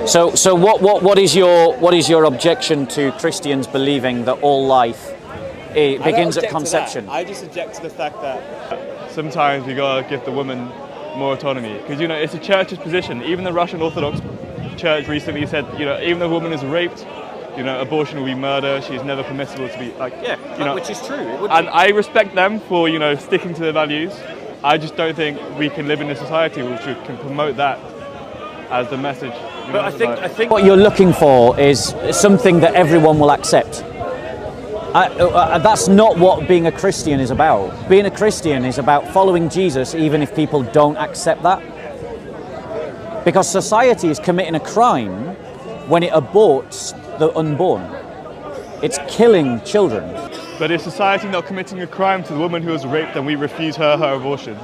So what is your objection to Christians believing that all life begins at conception? I just object to the fact that sometimes we gotta give the woman more autonomy, because it's the church's position. Even the Russian Orthodox Church recently said, even if a woman is raped, abortion will be murder. She's never permissible to be which is true. And I respect them for sticking to their values. I just don't think we can live in a society which can promote that as the message. But I think what you're looking for is something that everyone will accept. That's not what being a Christian is about. Being a Christian is about following Jesus even if people don't accept that. Because society is committing a crime when it aborts the unborn. It's killing children. But is society not committing a crime to the woman who was raped and we refuse her abortion?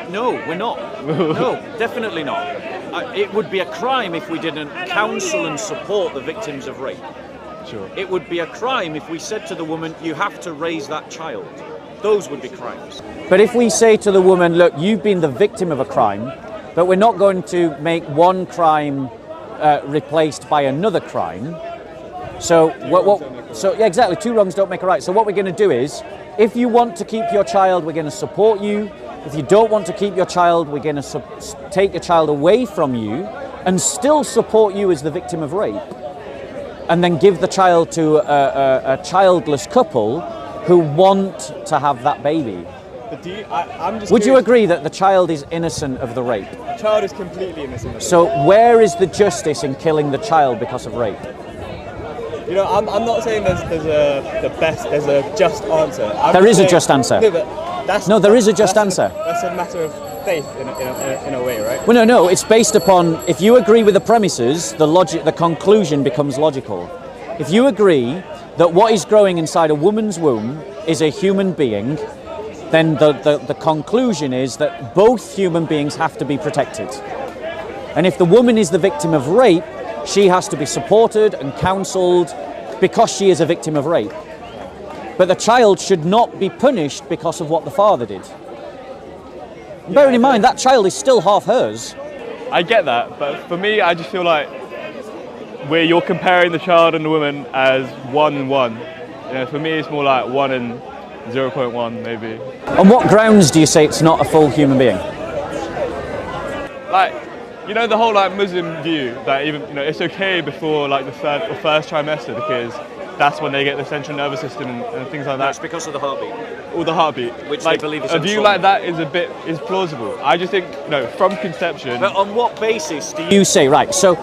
No, we're not. No, definitely not. It would be a crime if we didn't counsel and support the victims of rape. Sure. It would be a crime if we said to the woman, you have to raise that child. Those would be crimes. But if we say to the woman, look, you've been the victim of a crime, but we're not going to make one crime replaced by another crime. So yeah, exactly. Two wrongs don't make a right. So what we're going to do is, if you want to keep your child, we're going to support you. If you don't want to keep your child, we're going to take your child away from you and still support you as the victim of rape. And then give the child to a childless couple who want to have that baby. Would you agree that the child is innocent of the rape? The child is completely innocent of So where is the justice in killing the child because of rape? I'm not saying there's a just answer. There is a just answer. There is a just answer. That's a matter of faith in a way, right? Well, no, it's based upon, if you agree with the premises, the conclusion becomes logical. If you agree that what is growing inside a woman's womb is a human being, then the conclusion is that both human beings have to be protected. And if the woman is the victim of rape, she has to be supported and counselled because she is a victim of rape. But the child should not be punished because of what the father did. Bearing in mind, that child is still half hers. I get that, but for me, I just feel like you're comparing the child and the woman as 1 and 1. For me, it's more like 1 and 0.1 maybe. On what grounds do you say it's not a full human being? The whole Muslim view that even it's okay before the third or first trimester because that's when they get the central nervous system and things like that. It's because of the heartbeat. Or the heartbeat. Which they believe is a view like that is plausible. I just think from conception. But on what basis do you say right? So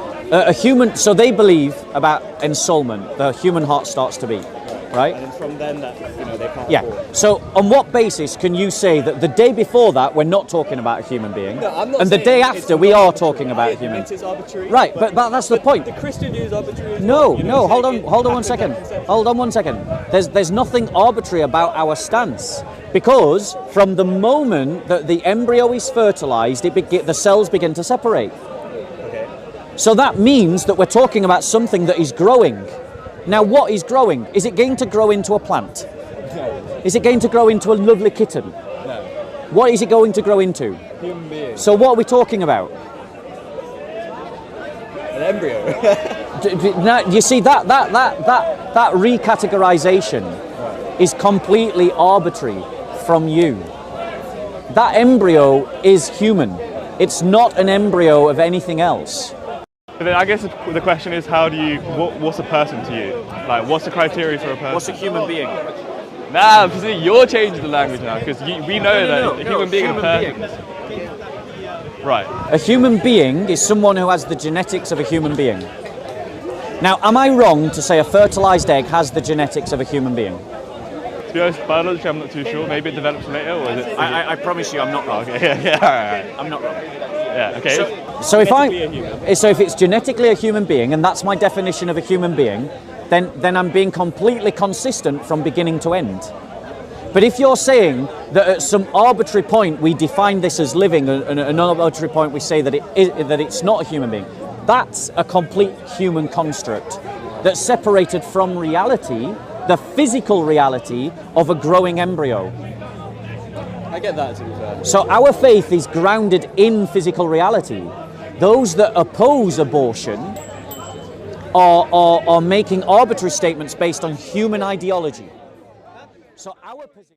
so they believe about ensoulment. The human heart starts to beat. Right? And then from then they can't. Yeah. So on what basis can you say that the day before that we're not talking about a human being, no, I'm not and the day after we are talking about a human? It's arbitrary. Right, but that's the point. The Christian view is arbitrary. No, hold on 1 second. Hold on 1 second. There's nothing arbitrary about our stance, because from the moment that the embryo is fertilized, the cells begin to separate. Okay. So that means that we're talking about something that is growing. Now, what is growing? Is it going to grow into a plant? No. Is it going to grow into a lovely kitten? No. What is it going to grow into? Human being. So what are we talking about? An embryo. Now, you see, that recategorization is completely arbitrary from you. That embryo is human. It's not an embryo of anything else. But then I guess the question is, what's a person to you? What's the criteria for a person? What's a human being? Nah, see, you're changing the language now, because we know that a human being is a person. Right. A human being is someone who has the genetics of a human being. Now, am I wrong to say a fertilized egg has the genetics of a human being? To be honest, biologically, I'm not too sure. Maybe it develops later, or is it? I promise you, I'm not wrong. Okay, yeah, all right. I'm not wrong. Yeah, okay. So if it's genetically a human being, and that's my definition of a human being, then I'm being completely consistent from beginning to end. But if you're saying that at some arbitrary point we define this as living, and at another arbitrary point we say that it's not a human being, that's a complete human construct that's separated from reality, the physical reality of a growing embryo. I get that, to be fair. So our faith is grounded in physical reality. Those that oppose abortion are making arbitrary statements based on human ideology. So our position